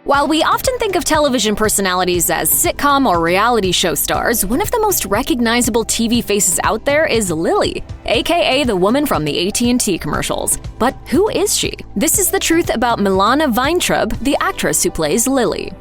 While we often think of television personalities as sitcom or reality show stars, one of the most recognizable TV faces out there is Lily, aka the woman from the AT&T commercials. But who is she? This is the truth about Milana Vayntrub, the actress who plays Lily.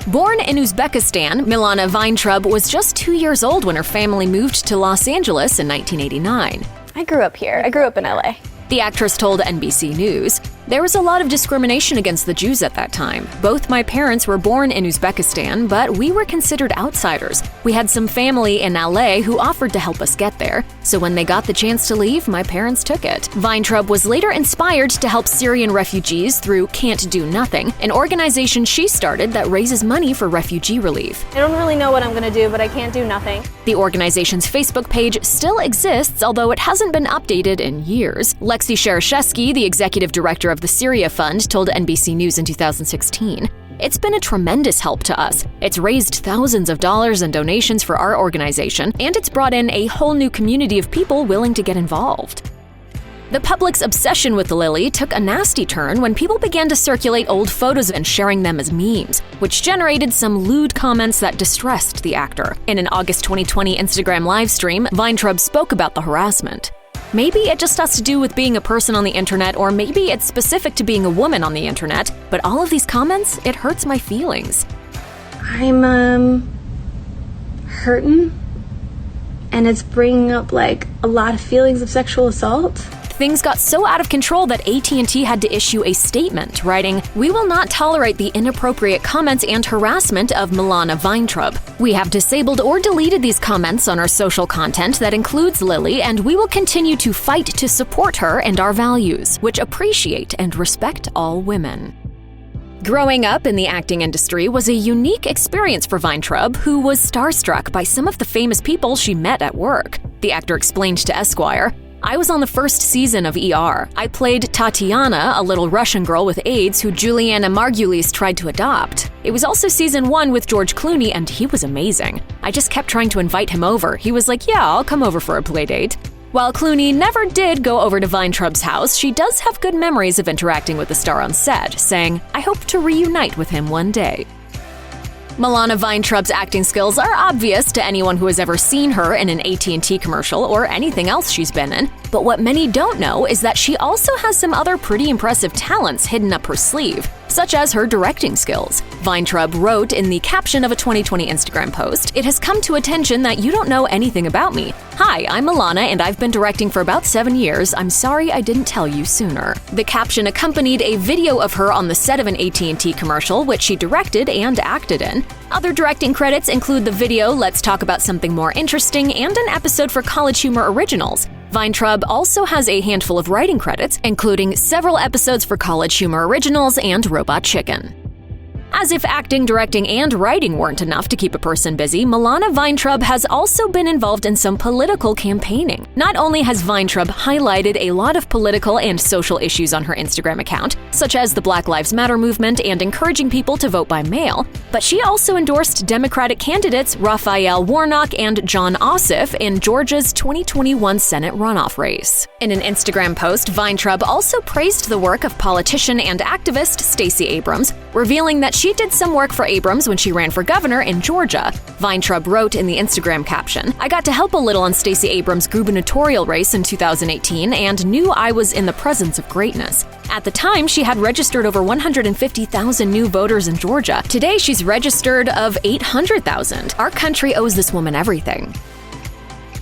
Born in Uzbekistan, Milana Vayntrub was just 2 years old when her family moved to Los Angeles in 1989. I grew up here. I grew up in LA. The actress told NBC News, "There was a lot of discrimination against the Jews at that time. Both my parents were born in Uzbekistan, but we were considered outsiders. We had some family in LA who offered to help us get there. So when they got the chance to leave, my parents took it." Vayntrub was later inspired to help Syrian refugees through Can't Do Nothing, an organization she started that raises money for refugee relief. I don't really know what I'm gonna do, but I can't do nothing. The organization's Facebook page still exists, although it hasn't been updated in years. Lexi Shereshevsky, the executive director of the Syria Fund, told NBC News in 2016, "It's been a tremendous help to us. It's raised thousands of dollars in donations for our organization, and it's brought in a whole new community of people willing to get involved." The public's obsession with Lily took a nasty turn when people began to circulate old photos and sharing them as memes, which generated some lewd comments that distressed the actor. In an August 2020 Instagram livestream, Vayntrub spoke about the harassment. Maybe it just has to do with being a person on the internet, or maybe it's specific to being a woman on the internet, but all of these comments, it hurts my feelings. I'm, hurting, and it's bringing up, a lot of feelings of sexual assault. Things got so out of control that AT&T had to issue a statement, writing, "We will not tolerate the inappropriate comments and harassment of Milana Vayntrub. We have disabled or deleted these comments on our social content that includes Lily, and we will continue to fight to support her and our values, which appreciate and respect all women." Growing up in the acting industry was a unique experience for Vayntrub, who was starstruck by some of the famous people she met at work. The actor explained to Esquire, "I was on the first season of ER. I played Tatiana, a little Russian girl with AIDS who Juliana Margulies tried to adopt. It was also season 1 with George Clooney, and he was amazing. I just kept trying to invite him over. He was like, 'Yeah, I'll come over for a playdate.'" While Clooney never did go over to Vayntrub's house, she does have good memories of interacting with the star on set, saying, "I hope to reunite with him one day." Milana Vayntrub's acting skills are obvious to anyone who has ever seen her in an AT&T commercial or anything else she's been in, but what many don't know is that she also has some other pretty impressive talents hidden up her sleeve, such as her directing skills. Vayntrub wrote in the caption of a 2020 Instagram post, "It has come to attention that you don't know anything about me. Hi, I'm Milana, and I've been directing for about 7 years. I'm sorry I didn't tell you sooner." The caption accompanied a video of her on the set of an AT&T commercial, which she directed and acted in. Other directing credits include the video Let's Talk About Something More Interesting and an episode for College Humor Originals. Vayntrub also has a handful of writing credits, including several episodes for College Humor Originals and Robot Chicken. As if acting, directing, and writing weren't enough to keep a person busy, Milana Vayntrub has also been involved in some political campaigning. Not only has Vayntrub highlighted a lot of political and social issues on her Instagram account, such as the Black Lives Matter movement and encouraging people to vote by mail, but she also endorsed Democratic candidates Raphael Warnock and John Ossoff in Georgia's 2021 Senate runoff race. In an Instagram post, Vayntrub also praised the work of politician and activist Stacey Abrams, revealing that she did some work for Abrams when she ran for governor in Georgia. Vayntrub wrote in the Instagram caption, "I got to help a little on Stacey Abrams' gubernatorial race in 2018 and knew I was in the presence of greatness. At the time, she had registered over 150,000 new voters in Georgia. Today, she's registered of 800,000. Our country owes this woman everything."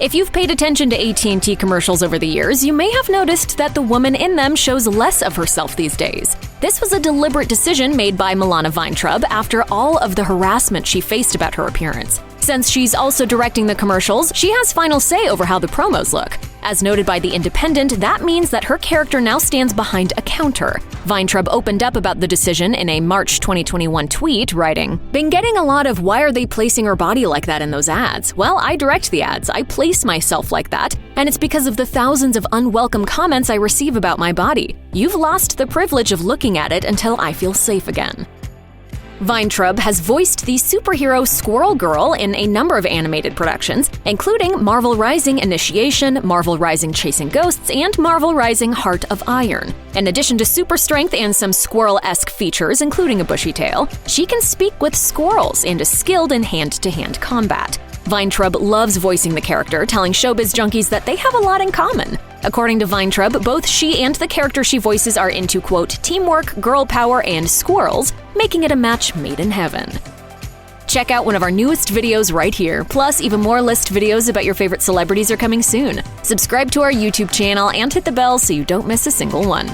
If you've paid attention to AT&T commercials over the years, you may have noticed that the woman in them shows less of herself these days. This was a deliberate decision made by Milana Vayntrub after all of the harassment she faced about her appearance. Since she's also directing the commercials, she has final say over how the promos look. As noted by The Independent, that means that her character now stands behind a counter. Vayntrub opened up about the decision in a March 2021 tweet, writing, "Been getting a lot of 'why are they placing her body like that in those ads?' Well, I direct the ads, I place myself like that, and it's because of the thousands of unwelcome comments I receive about my body. You've lost the privilege of looking at it until I feel safe again." Vayntrub has voiced the superhero Squirrel Girl in a number of animated productions, including Marvel Rising Initiation, Marvel Rising Chasing Ghosts, and Marvel Rising Heart of Iron. In addition to super strength and some squirrel-esque features, including a bushy tail, she can speak with squirrels and is skilled in hand-to-hand combat. Vayntrub loves voicing the character, telling showbiz junkies that they have a lot in common. According to Vayntrub, both she and the character she voices are into, quote, teamwork, girl power, and squirrels, making it a match made in heaven. Check out one of our newest videos right here. Plus, even more list videos about your favorite celebrities are coming soon. Subscribe to our YouTube channel and hit the bell so you don't miss a single one.